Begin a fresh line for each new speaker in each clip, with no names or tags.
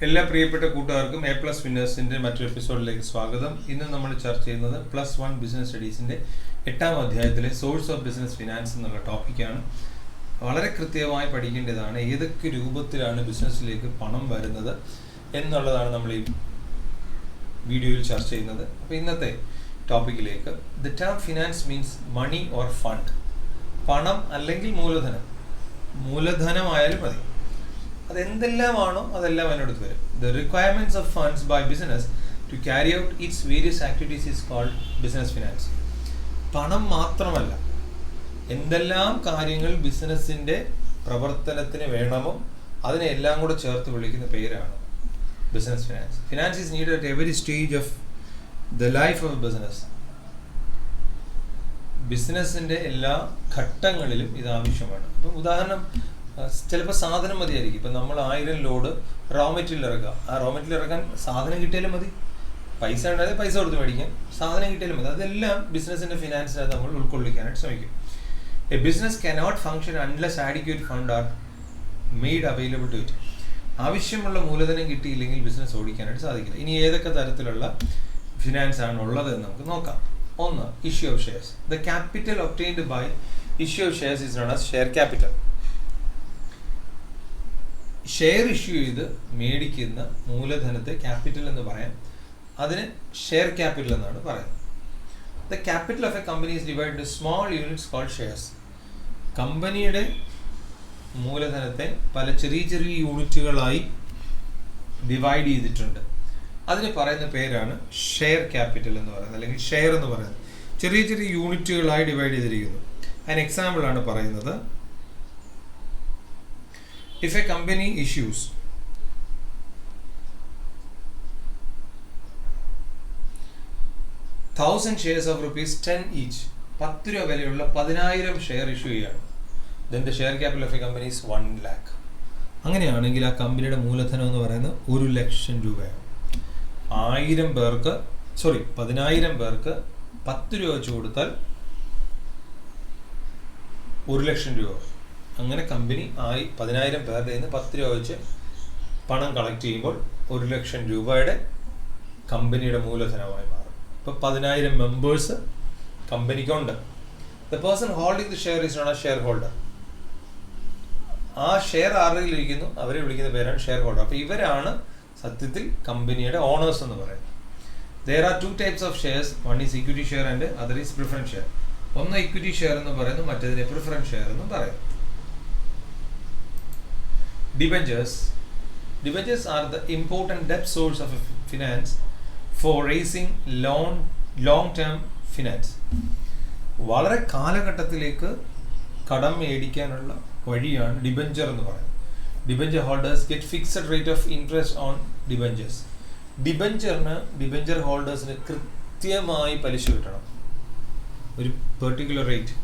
എല്ലാ പ്രിയപ്പെട്ട കൂട്ടുകാർക്കും എ പ്ലസ് വിന്നേഴ്സിൻ്റെ മറ്റൊരു എപ്പിസോഡിലേക്ക് സ്വാഗതം. ഇന്ന് നമ്മൾ ചർച്ച ചെയ്യുന്നത് +1 ബിസിനസ് സ്റ്റഡീസിൻ്റെ 8ാം അധ്യായത്തിലെ സോഴ്സ് ഓഫ് ബിസിനസ് ഫിനാൻസ് എന്നുള്ള ടോപ്പിക്കാണ്. വളരെ കൃത്യമായി പഠിക്കേണ്ടതാണ് ഏതൊക്കെ രൂപത്തിലാണ് ബിസിനസ്സിലേക്ക് പണം വരുന്നത് എന്നുള്ളതാണ് നമ്മൾ ഈ വീഡിയോയിൽ ചർച്ച ചെയ്യുന്നത്. അപ്പോൾ ഇന്നത്തെ ടോപ്പിക്കിലേക്ക്, the term finance means money or fund. പണം അല്ലെങ്കിൽ മൂലധനം, മൂലധനമായാലും മതി, അതെന്തെല്ലാമാണോ അതെല്ലാം അതിനടുത്ത് വരും. The requirements of funds by business to carry out its various activities is called business finance. പണം മാത്രമല്ല, എന്തെല്ലാം കാര്യങ്ങൾ ബിസിനസ്സിൻ്റെ പ്രവർത്തനത്തിന് വേണമോ അതിനെല്ലാം കൂടെ ചേർത്ത് വിളിക്കുന്ന പേരാണ് business finance. Finance is needed at every stage of the life of business. ബിസിനസ്സിൻ്റെ എല്ലാ ഘട്ടങ്ങളിലും ഇത് ആവശ്യമാണ്. അപ്പം ഉദാഹരണം, ചിലപ്പോൾ സാധനം മതിയായിരിക്കും. ഇപ്പം നമ്മൾ 1000 ലോഡ് റോ മെറ്റീരിയൽ ഇറക്കുക. ആ റോ മെറ്റീരിയൽ ഇറക്കാൻ സാധനം കിട്ടിയാലും മതി, പൈസ ഉണ്ടായത് പൈസ കൊടുത്ത് മേടിക്കാം, സാധനം കിട്ടിയാലും മതി. അതെല്ലാം ബിസിനസ്സിൻ്റെ ഫിനാൻസിനകത്ത് നമ്മൾ ഉൾക്കൊള്ളിക്കാനായിട്ട് ശ്രമിക്കും. A business cannot function unless adequate fund are made available to it. ആവശ്യമുള്ള മൂലധനം കിട്ടിയില്ലെങ്കിൽ ബിസിനസ് ഓടിക്കാനായിട്ട് സാധിക്കില്ല. ഇനി ഏതൊക്കെ തരത്തിലുള്ള ഫിനാൻസ് ആണ് ഉള്ളത് എന്ന് നമുക്ക് നോക്കാം. ഒന്ന്, issue of shares. The capital obtained by issue of shares is known as share capital. Share issue ചെയ്ത് മേടിക്കുന്ന മൂലധനത്തെ ക്യാപിറ്റൽ എന്ന് പറയാം. അതിന് ഷെയർ ക്യാപിറ്റൽ എന്നാണ് പറയുന്നത്. The capital of a company is divide into small units called shares. കമ്പനിയുടെ മൂലധനത്തെ പല ചെറിയ ചെറിയ യൂണിറ്റുകളായി ഡിവൈഡ് ചെയ്തിട്ടുണ്ട്. അതിന് പറയുന്ന പേരാണ് ഷെയർ ക്യാപിറ്റൽ എന്ന് പറയുന്നത്, അല്ലെങ്കിൽ ഷെയർ എന്ന് പറയുന്നത്. ചെറിയ ചെറിയ യൂണിറ്റുകളായി ഡിവൈഡ് ചെയ്തിരിക്കുന്നു. അതിന് എക്സാമ്പിളാണ് പറയുന്നത്. If a company issues 1000 shares of ₹10 each, 10 രൂപ വിലയുള്ള 10,000 ഷെയർ ഇഷ്യൂ ചെയ്യാണ്, then the share capital of a company is 1 lakh. അങ്ങനെയാണെങ്കിൽ ആ കമ്പനിയുടെ മൂലധനം എന്ന് പറയുന്നത് 1,00,000 രൂപയാണ്. 1000 പേർക്ക് 10 രൂപ വെച്ച് കൊടുത്താൽ 1,00,000 രൂപ. അങ്ങനെ കമ്പനി 10,000 പേരുടെ നിന്ന് 10 രൂപ വെച്ച് പണം കളക്ട് ചെയ്യുമ്പോൾ 1,00,000 രൂപയുടെ കമ്പനിയുടെ മൂലധനമായി മാറും. ഇപ്പോൾ 10,000 മെമ്പേഴ്സ് കമ്പനിക്കുണ്ട്. The person holding the share is known as shareholder. ആ ഷെയർ ആരുടെ ഇരിക്കുന്നു അവരെ വിളിക്കുന്ന പേരാണ് ഷെയർ ഹോൾഡർ. അപ്പോൾ ഇവരാണ് സത്യത്തിൽ കമ്പനിയുടെ ഓണേഴ്സ് എന്ന് പറയുന്നത്. There are 2 types of shares. One is equity share and other is preference share. ഒന്ന് ഇക്വിറ്റി ഷെയർ എന്ന് പറയുന്നു, മറ്റേതിനെ പ്രിഫറൻസ് ഷെയർ എന്നും പറയുന്നു. Debentures. Debentures are the important debt source of finance for raising long-term finance. വളരെ കാലഘട്ടത്തിലേക്ക് കടം മേടിക്കാനുള്ള വഴിയാണ് debenture എന്ന് പറയുന്നത്. Debenture holders get fixed rate of interest on debentures. Debenture ഹോൾഡേഴ്സിന് കൃത്യമായി പലിശ കിട്ടണം, ഒരു particular rate.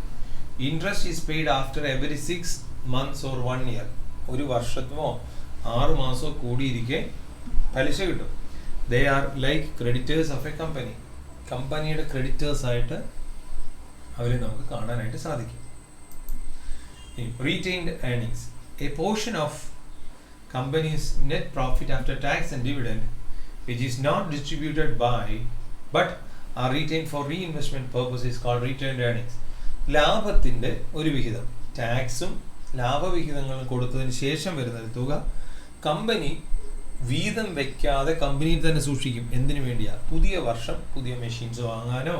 Interest is paid after every 6 months or 1 year. ഒരു വർഷമോ 6 മാസമോ കൂടിയിരിക്കെ പലിശ കിട്ടും. They are like creditors of a company. കമ്പനിയുടെ ക്രെഡിറ്റേഴ്സ് ആയിട്ട് അവരെ നമുക്ക് കാണാനായിട്ട് സാധിക്കും. Retained earnings. A portion of company's net profit after tax and dividend which is not distributed by but are retained for reinvestment purpose is called retained earnings. ലാഭത്തിൻ്റെ ഒരു വിഹിതം, ടാക്സും ലാഭവിഹിതങ്ങളും കൊടുത്തതിന് ശേഷം വരുന്നൊരു തുക കമ്പനി വീതം വയ്ക്കാതെ കമ്പനിയിൽ തന്നെ സൂക്ഷിക്കും. എന്തിനു വേണ്ടിയാണ്? പുതിയ വർഷം പുതിയ മെഷീൻസ് വാങ്ങാനോ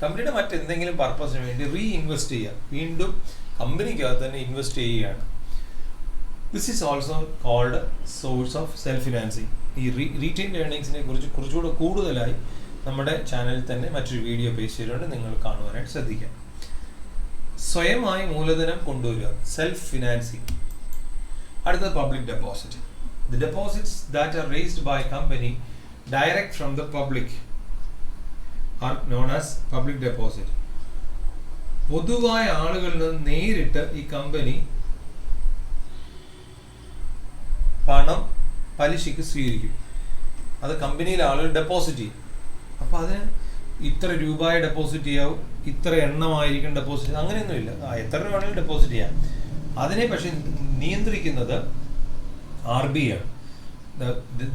കമ്പനിയുടെ മറ്റെന്തെങ്കിലും പർപ്പസിന് വേണ്ടി റീഇൻവെസ്റ്റ് ചെയ്യുക, വീണ്ടും കമ്പനിക്കകത്ത് തന്നെ ഇൻവെസ്റ്റ് ചെയ്യുകയാണ്. This is also called source of self financing. ഈ റീറ്റെയിൻഡ് ഏർണിങ്സിനെ കുറിച്ച് കുറച്ചുകൂടെ കൂടുതലായി നമ്മുടെ ചാനലിൽ തന്നെ മറ്റൊരു വീഡിയോ പേജ് ചെയ്തിട്ടുണ്ട്, നിങ്ങൾ കാണുവാനായിട്ട് ശ്രദ്ധിക്കാം. സ്വയമായി മൂലധനം കൊണ്ടുവരിക, സെൽഫ് ഫിനാൻസിങ്. അടുത്തത് public deposit. The deposits that are raised by company direct from the public are known as public deposit. പൊതുവായ ആളുകളിൽ നിന്ന് നേരിട്ട് ഈ കമ്പനി പണം പലിശയ്ക്ക് സ്വീകരിക്കും. അത് കമ്പനിയിലെ ആളുകൾ ഡെപ്പോസിറ്റ് ചെയ്യും. അപ്പോൾ അതിന് ഇത്ര രൂപയെ ഡെപ്പോസിറ്റ് ചെയ്യാവും, ഇത്ര എണ്ണമായിരിക്കും ഡെപ്പോസിറ്റ്, അങ്ങനെയൊന്നുമില്ല. എത്ര രൂപ വേണമെങ്കിലും ഡെപ്പോസിറ്റ് ചെയ്യാം. അതിനെ പക്ഷെ നിയന്ത്രിക്കുന്നത് RBI ആണ്.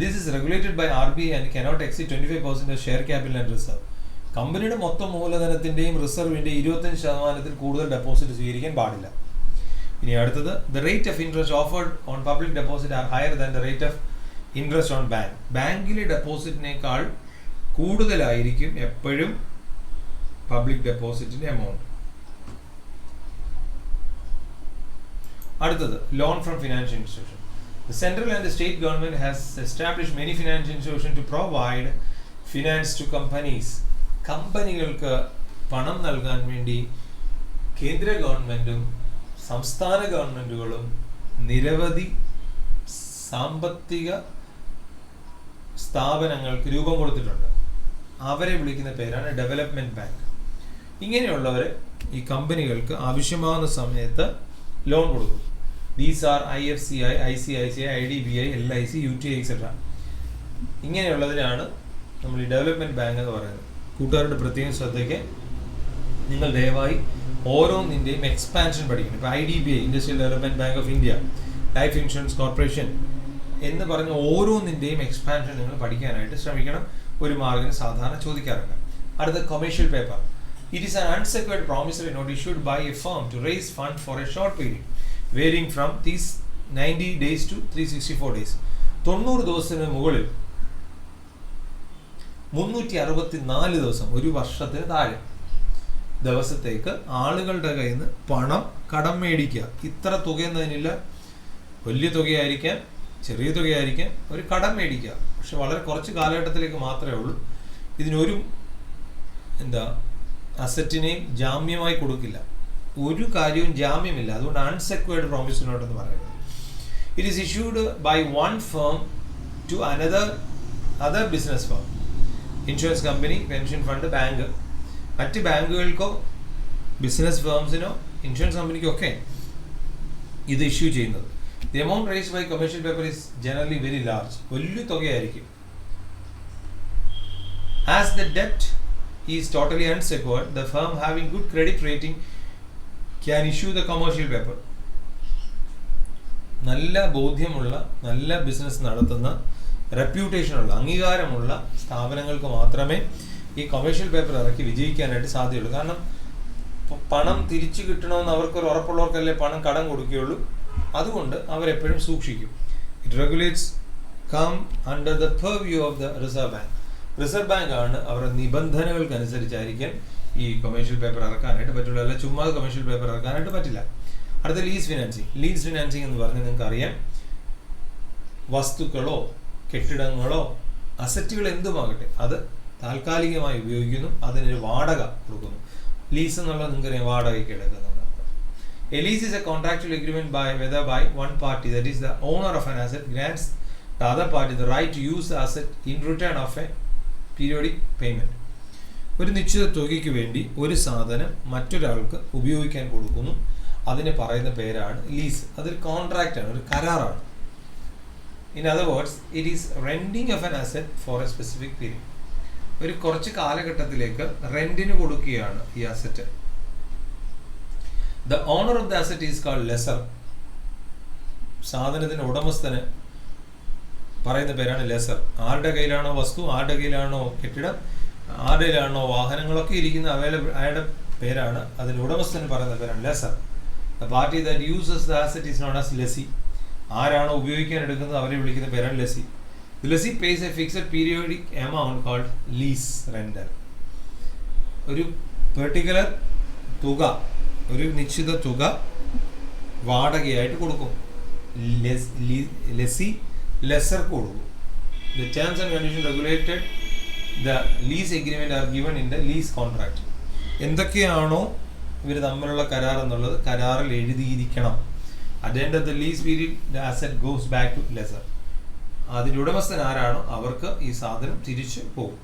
this is regulated by RBI and cannot exceed 25% of share capital and reserve. കമ്പനിയുടെ മൊത്തം മൂലധനത്തിന്റെയും റിസർവിന്റെയും 25% കൂടുതൽ ഡെപ്പോസിറ്റ് സ്വീകരിക്കാൻ പാടില്ല. ഇനി അടുത്തത്, the rate of interest offered on public deposit are higher than the rate of interest on bank. ബാങ്കിലെ ഡെപ്പോസിറ്റിനേക്കാൾ കൂടുതലായിരിക്കും എപ്പോഴും പബ്ലിക് ഡെപ്പോസിറ്റിന്റെ എമൗണ്ട്. അടുത്തത്, loan from financial institution. The central and the state government has established many financial institutions to provide finance to companies. കമ്പനികൾക്ക് പണം നൽകാൻ വേണ്ടി കേന്ദ്ര ഗവൺമെന്റും സംസ്ഥാന ഗവൺമെന്റുകളും നിരവധി സാമ്പത്തിക സ്ഥാപനങ്ങൾക്ക് രൂപം കൊടുത്തിട്ടുണ്ട്. അവരെ വിളിക്കുന്ന പേരാണ് ഡെവലപ്മെന്റ് ബാങ്ക്. ഇങ്ങനെയുള്ളവർ ഈ കമ്പനികൾക്ക് ആവശ്യമാകുന്ന സമയത്ത് ലോൺ കൊടുക്കും. These are IFCI, ICICI, IDBI, LIC, UTI etc. ഇങ്ങനെയുള്ളതിനാണ് നമ്മൾ ഈ ഡെവലപ്മെന്റ് ബാങ്ക് എന്ന് പറയുന്നത്. കൂട്ടുകാരുടെ പ്രത്യേക ശ്രദ്ധയ്ക്ക് നിങ്ങൾ ദയവായി ഓരോന്നിൻ്റെയും എക്സ്പാൻഷൻ പഠിക്കണം. ഇപ്പോൾ IDBI, industrial development bank of India, life insurance corporation എന്ന് പറഞ്ഞ ഓരോന്നിൻ്റെയും എക്സ്പാൻഷൻ നിങ്ങൾ പഠിക്കാനായിട്ട് ശ്രമിക്കണം. ഒരു മാർക്കിന് സാധാരണ ചോദിക്കാറുണ്ട്. അടുത്ത, commercial paper. It is an unsecured promissory note issued by a firm to raise fund for a short period, varying from these 90 days to 364 days. 90 ദിവസത്തിന് മുകളിൽ 364 ദിവസം, ഒരു വർഷത്തിന് താഴെ ദിവസത്തേക്ക് ആളുകളുടെ കയ്യിൽ നിന്ന് പണം കടം മേടിക്കുക. ഇത്ര തുകയെന്നതിനില്ല, വലിയ തുകയായിരിക്കാം, ചെറിയ തുകയായിരിക്കാം, ഒരു കടം മേടിക്കുക. പക്ഷെ വളരെ കുറച്ച് കാലഘട്ടത്തിലേക്ക് മാത്രമേ ഉള്ളൂ. ഇതിനൊരു അസറ്റിനെയും ജാമ്യമായി കൊടുക്കില്ല. ഒരു കാര്യവും ജാമ്യമില്ല. അതുകൊണ്ട് അൺസെക്യൂർഡ് പ്രോമിസറി നോട്ട് എന്ന് പറയുന്നത്. It is issued by one firm to other business firm, insurance company, pension fund, bank. മറ്റ് ബാങ്കുകൾക്കോ ബിസിനസ് ഫേംസിനോ ഇൻഷുറൻസ് കമ്പനിക്കോ ഒക്കെ ഇത് ഇഷ്യൂ ചെയ്യുന്നത്. The amount raised by commercial paper is generally very large. വലിയ തുകയായിരിക്കും. As the ഡെപ്റ്റ് is totally unsecured, the firm having good credit rating can issue the commercial paper. നല്ല ബോധ്യമുള്ള, നല്ല ബിസിനസ് നടത്തുന്ന, റെപ്യൂട്ടേഷനുള്ള, അംഗീകാരമുള്ള സ്ഥാപനങ്ങൾക്ക് മാത്രമേ ഈ കൊമേഴ്ഷ്യൽ പേപ്പർ ഇറക്കി വിജയിക്കാനായിട്ട് സാധ്യതയുള്ളൂ. കാരണം പണം തിരിച്ചു കിട്ടണമെന്ന് അവർക്കൊരു ഉറപ്പുള്ളവർക്കല്ലേ പണം കടം കൊടുക്കുകയുള്ളൂ. അതുകൊണ്ട് അവരെപ്പോഴും സൂക്ഷിക്കും. It regulates come under the purview of the reserve bank. Reserve bank ആണ് അവരുടെ നിബന്ധനകൾക്കനുസരിച്ചായിരിക്കും ഈ കൊമേഴ്ഷ്യൽ പേപ്പർ ഇറക്കാനായിട്ട് പറ്റുള്ളൂ. അല്ല ചുമ്മാ കൊമേഴ്ഷ്യൽ പേപ്പർ ഇറക്കാനായിട്ട് പറ്റില്ല. അടുത്ത, ലീസ് ഫിനാൻസിങ്. ലീസ് ഫിനാൻസിങ് എന്ന് പറഞ്ഞാൽ നിങ്ങൾക്ക് അറിയാം, വസ്തുക്കളോ കെട്ടിടങ്ങളോ അസറ്റുകൾ എന്തുമാകട്ടെ അത് താൽക്കാലികമായി ഉപയോഗിക്കുന്നു, അതിനൊരു വാടക കൊടുക്കുന്നു. ലീസ് എന്നുള്ളത് നിങ്ങൾക്കറിയാം, വാടകയ്ക്ക് എടുക്കുന്നുണ്ട്. A lease is A contractual agreement by one party, that is the owner of an asset, grants the other party the right to use the asset in return of a periodic payment. ഒരു നിശ്ചിത തുകയ്ക്ക് വേണ്ടി ഒരു സാധനം മറ്റൊരാൾക്ക് ഉപയോഗിക്കാൻ കൊടുക്കുന്നു. അതിന് പറയുന്ന പേരാണ് ലീസ്. അതൊരു കോൺട്രാക്റ്റ് ആണ്, ഒരു കരാറാണ്. In other words, it is renting of an asset for a specific period. ഒരു കുറച്ച് കാലഘട്ടത്തിലേക്ക് റെന്റിന് കൊടുക്കുകയാണ് ഈ asset. The owner of the asset is called lessor. സാധനത്തിന്റെ ഉടമസ്ഥന് പറയുന്ന പേരാണ് ലെസർ. ആരുടെ കയ്യിലാണോ വസ്തു, ആരുടെ കയ്യിലാണോ കെട്ടിടം, ആരുടെ കയ്യിലാണോ വാഹനങ്ങളൊക്കെ ഇരിക്കുന്ന അയാളുടെ പേരാണ്, അതിന് ഉടമസ്ഥന് പറയുന്ന പേരാണ് lessor. The party that uses the asset is known as lessee. ആരാണോ ഉപയോഗിക്കാൻ എടുക്കുന്നത് അവരെ വിളിക്കുന്ന പേരാണ് lessee. The lessee pays a fixed periodic amount called lease rental. ഒരു പെർട്ടിക്കുലർ തുക, ഒരു നിശ്ചിത തുക വാടകയായിട്ട് കൊടുക്കും. ലെസി ലെസർക്ക് കൊടുക്കും. The terms and conditions regulated the lease agreement are given in the lease contract. എന്തൊക്കെയാണോ ഇവർ തമ്മിലുള്ള കരാർ എന്നുള്ളത് കരാറിൽ എഴുതിയിരിക്കണം. At the end of the lease period, the asset goes back to lessor. അതിൻ്റെ ഉടമസ്ഥൻ ആരാണോ അവർക്ക് ഈ സാധനം തിരിച്ചു പോകും.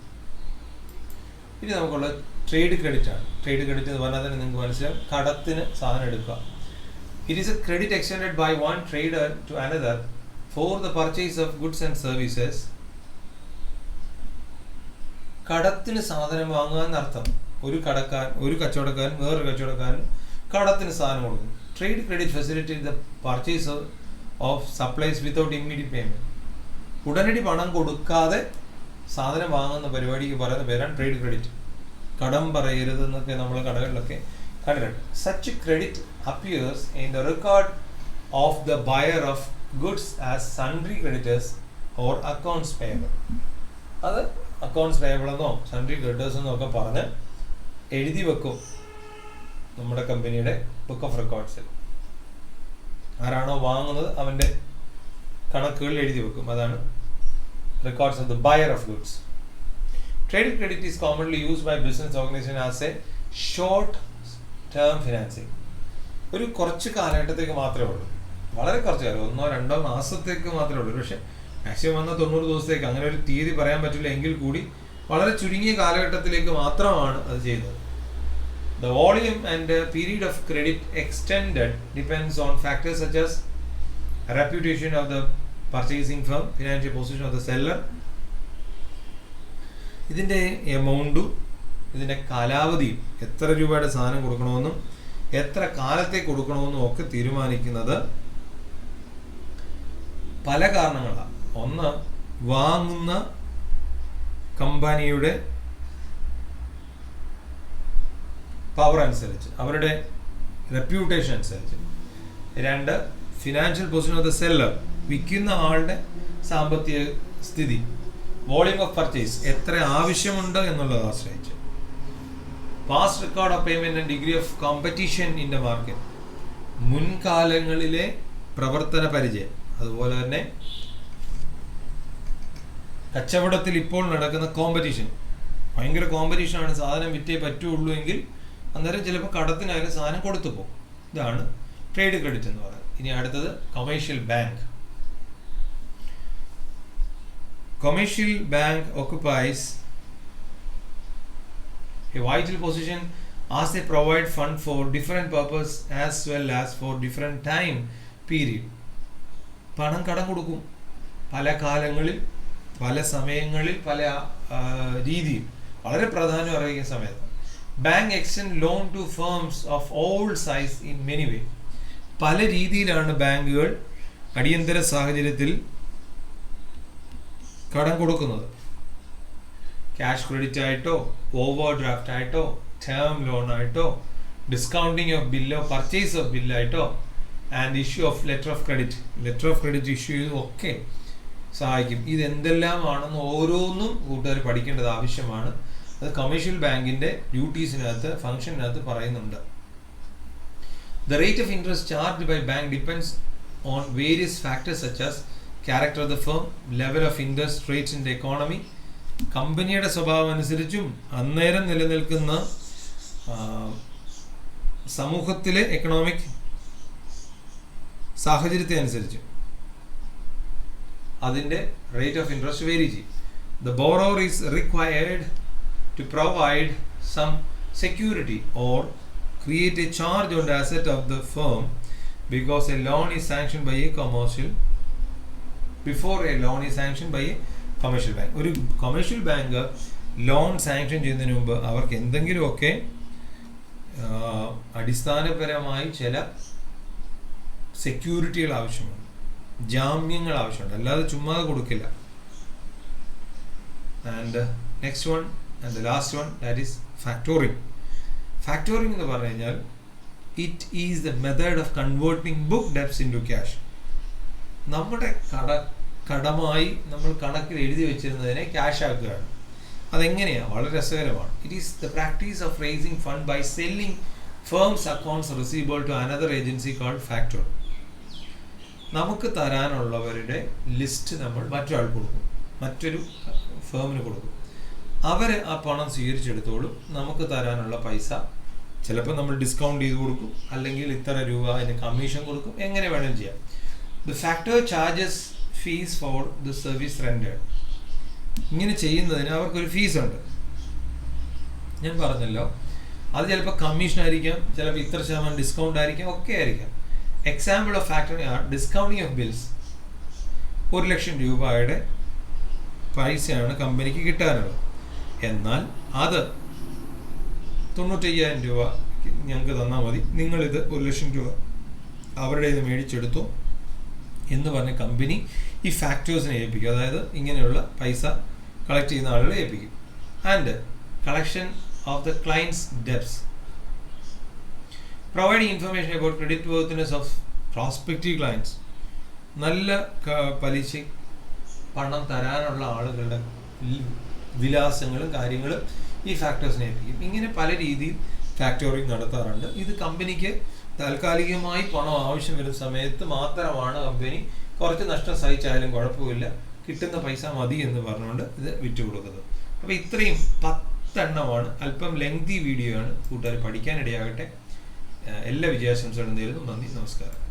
ഇനി നമുക്കുള്ള ട്രേഡ് ക്രെഡിറ്റ് ആണ്. ട്രേഡ് ക്രെഡിറ്റ് എന്ന് പറഞ്ഞാൽ തന്നെ നിങ്ങൾക്ക് മനസ്സിലാവും, കടത്തിന് സാധനം എടുക്കുക. It is a credit extended by one trader to another for the purchase of goods and services. കടത്തിന് സാധനം വാങ്ങുക എന്നർത്ഥം. ഒരു കച്ചവടക്കാരൻ വേറൊരു കച്ചവടക്കാരൻ കടത്തിന് സാധനം കൊടുക്കും. Trade credit facilitate the purchase of supplies without immediate payment. ഉടനടി പണം കൊടുക്കാതെ സാധനം വാങ്ങുന്ന പരിപാടിക്ക് പറയുന്ന പേരാണ് ട്രേഡ് ക്രെഡിറ്റ്. കടം പറയരുത് എന്നൊക്കെ നമ്മൾ കടകളിലൊക്കെ കണ്ടിട്ടുണ്ട്. Such credit appears in the record of the buyer of goods as sundry creditors or accounts payable. അത് അക്കൗണ്ട്സ് പേയബിൾ എന്നോ സൺട്രി ക്രെഡിറ്റേഴ്സ് എന്നോ ഒക്കെ പറഞ്ഞ് എഴുതി വെക്കും നമ്മുടെ കമ്പനിയുടെ ബുക്ക് ഓഫ് റെക്കോർഡ്സിൽ. ആരാണോ വാങ്ങുന്നത് അവൻ്റെ കണക്കുകൾ എഴുതി വെക്കും. അതാണ് records of the buyer of goods. Trade credit is commonly used by business organization as a short term financing. ഒരു കുറച്ച് കാലഘട്ടത്തേക്ക് മാത്രമേ ഉള്ളൂ, വളരെ കുറച്ച് കാലം, 1-2 മാസത്തേക്ക് മാത്രമേ ഉള്ളൂ. പക്ഷേ മാക്സിമം വന്ന 90 ദിവസത്തേക്ക്, അങ്ങനെ ഒരു തീയതി പറയാൻ പറ്റില്ല എങ്കിൽ കൂടി വളരെ ചുരുങ്ങിയ കാലഘട്ടത്തിലേക്ക് മാത്രമാണ് അത് ചെയ്യുന്നത്. The volume and period of credit extended depends on factors such as reputation of the purchasing firm, financial position of the seller, ഇതിൻ്റെ എമൗണ്ടും ഇതിൻ്റെ കാലാവധിയും, എത്ര രൂപയുടെ സാധനം കൊടുക്കണമെന്നും എത്ര കാലത്തേക്ക് കൊടുക്കണമെന്നും ഒക്കെ തീരുമാനിക്കുന്നത് പല കാരണങ്ങളാണ്. ഒന്ന്, വാങ്ങുന്ന കമ്പനിയുടെ പവർ അനുസരിച്ച്, അവരുടെ റെപ്യൂട്ടേഷൻ അനുസരിച്ച്. 2, financial position of the seller, വിൽക്കുന്ന ആളുടെ സാമ്പത്തിക സ്ഥിതി. വോളിയം ഓഫ് പർച്ചേസ്, എത്ര ആവശ്യമുണ്ട് എന്നുള്ളത് ആശ്രയിച്ച്. Past record of payment and degree of competition in the market, മുൻകാലങ്ങളിലെ പ്രവർത്തന പരിചയം. അതുപോലെ തന്നെ കച്ചവടത്തിൽ ഇപ്പോൾ നടക്കുന്ന കോമ്പറ്റീഷൻ, ഭയങ്കര കോമ്പറ്റീഷനാണ്, സാധനം വിറ്റേ പറ്റുള്ളൂ എങ്കിൽ അന്നേരം ചിലപ്പോൾ കടത്തിനായാലും സാധനം കൊടുത്തു പോകും. ഇതാണ് ട്രേഡ് ക്രെഡിറ്റ് എന്ന് പറയുന്നത്. ഇനി അടുത്തത് commercial bank. Commercial bank occupies a vital position as they provide fund for different purpose as well as for different time period. പണം കടം കൊടുക്കും പല കാലങ്ങളിൽ, പല സമയങ്ങളിൽ, പല രീതിയിൽ, വളരെ പ്രാധാന്യം അറിയിക്കുന്ന സമയത്ത്. Bank extend loan to firms of all size in many way. പല രീതിയിലാണ് ബാങ്കുകൾ അടിയന്തര സാഹചര്യത്തിൽ കടം കൊടുക്കുന്നത്. ക്യാഷ് ക്രെഡിറ്റ് ആയിട്ടോ, ഓവർ ഡ്രാഫ്റ്റ് ആയിട്ടോ, ടേം ലോൺ ആയിട്ടോ, ഡിസ്കൗണ്ടിങ് ഓഫ് ബില്ലോ, പർച്ചേസ് ഓഫ് ബില്ലായിട്ടോ, and issue of letter of credit. Letter of credit issue ചെയ്തും ഒക്കെ സഹായിക്കും. ഇതെന്തെല്ലാമാണെന്ന് ഓരോന്നും കൂട്ടുകാർ പഠിക്കേണ്ടത് ആവശ്യമാണ്. അത് കൊമേഴ്ഷ്യൽ ബാങ്കിന്റെ ഡ്യൂട്ടീസിനകത്ത്, ഫംഗ്ഷനകത്ത് പറയുന്നുണ്ട്. The rate of interest charged by bank depends on various factors such as character of the firm, level of interest rates in the economy, കമ്പനിയുടെ സ്വഭാവം അനുസരിച്ചും അന്നേരം നിലനിൽക്കുന്ന സമൂഹത്തിലെ എക്കണോമിക് സാഹചര്യത്തെ അനുസരിച്ചും അതിൻ്റെ റേറ്റ് ഓഫ് ഇൻട്രസ്റ്റ് വേരി ചെയ്യും. The borrower is required to provide some security or create a charge on the asset of the firm because a loan is sanctioned by a commercial before a loan is sanctioned by a commercial bank. ഒരു commercial bank loan sanction ചെയ്യുന്നതിന് മുമ്പ് അവർക്ക് എന്തെങ്കിലുമൊക്കെ അടിസ്ഥാനപരമായി ചില സെക്യൂരിറ്റികൾ ആവശ്യമുണ്ട്, ജാമ്യങ്ങൾ ആവശ്യമുണ്ട്, അല്ലാതെ ചുമ്മാ കൊടുക്കില്ല. And next one and the last one, that is factoring. Factoring എന്ന് പറഞ്ഞു കഴിഞ്ഞാൽ it is the method of converting book debts into cash. നമ്മുടെ കടമായി നമ്മൾ കണക്കിൽ എഴുതി വെച്ചിരുന്നതിനെ ക്യാഷ് ആക്കുകയാണ്. അതെങ്ങനെയാണ്? വളരെ രസകരമാണ്. It is the practice of raising fund by selling firms accounts receivable to another agency called factor. നമുക്ക് തരാനുള്ളവരുടെ ലിസ്റ്റ് നമ്മൾ മറ്റൊരാൾ കൊടുക്കും, മറ്റൊരു ഫേമിന് കൊടുക്കും. അവർ ആ പണം സ്വീകരിച്ചെടുത്തോളും. നമുക്ക് തരാനുള്ള പൈസ ചിലപ്പോൾ നമ്മൾ ഡിസ്കൗണ്ട് ചെയ്ത് കൊടുക്കും, അല്ലെങ്കിൽ ഇത്ര രൂപ അതിന് കമ്മീഷൻ കൊടുക്കും, എങ്ങനെ വേണമെങ്കിലും ചെയ്യാം. The factor charges fees for the service rendered. ഇങ്ങനെ ചെയ്യുന്നതിന് അവർക്കൊരു ഫീസ് ഉണ്ട്. ഞാൻ പറഞ്ഞല്ലോ, അത് ചിലപ്പോൾ കമ്മീഷൻ ആയിരിക്കാം, ചിലപ്പോൾ ഇത്ര ശതമാനം ഡിസ്കൗണ്ട് ആയിരിക്കാം, ഒക്കെ ആയിരിക്കാം. എക്സാമ്പിൾ ഓഫ് ഫാക്ടറിങ് ആണ് ഡിസ്കൗണ്ടിങ് ഓഫ് ബിൽസ്. 1,00,000 രൂപയുടെ പൈസയാണ് കമ്പനിക്ക് കിട്ടാനുള്ളത്. എന്നാൽ അത് 95,000 രൂപ ഞങ്ങൾക്ക് തന്നാൽ മതി, നിങ്ങളിത് 1,00,000 രൂപ അവരുടെ ഇത് മേടിച്ചെടുത്തു എന്ന് പറഞ്ഞ കമ്പനി ഈ ഫാക്ടേഴ്സിനെ ഏൽപ്പിക്കും. അതായത് ഇങ്ങനെയുള്ള പൈസ കളക്ട് ചെയ്യുന്ന ആളുകളെ ഏൽപ്പിക്കും. And collection of the clients debts, providing information about credit worthiness of prospective clients, നല്ല പലിശ പണം തരാനുള്ള ആളുകളുടെ വിലാസങ്ങളും കാര്യങ്ങളും ഈ ഫാക്ടേഴ്സിനെ ഏൽപ്പിക്കും. ഇങ്ങനെ പല രീതിയിൽ ഫാക്ടോറിങ് നടത്താറുണ്ട്. ഇത് കമ്പനിക്ക് താൽക്കാലികമായി പണം ആവശ്യം വരുന്ന സമയത്ത് മാത്രമാണ് കമ്പനി കുറച്ച് നഷ്ടം സഹിച്ചാലും കുഴപ്പമില്ല, കിട്ടുന്ന പൈസ മതി എന്ന് പറഞ്ഞുകൊണ്ട് ഇത് വിറ്റുകൊടുക്കുന്നത്. അപ്പോൾ ഇത്രയും 10 എണ്ണമാണ്. അല്പം ലെങ്തി വീഡിയോ ആണ്, കൂട്ടുകാർ പഠിക്കാനിടയാകട്ടെ. എല്ലാ വിജയാശംസകളും നേരുന്നു. നന്ദി, നമസ്കാരം.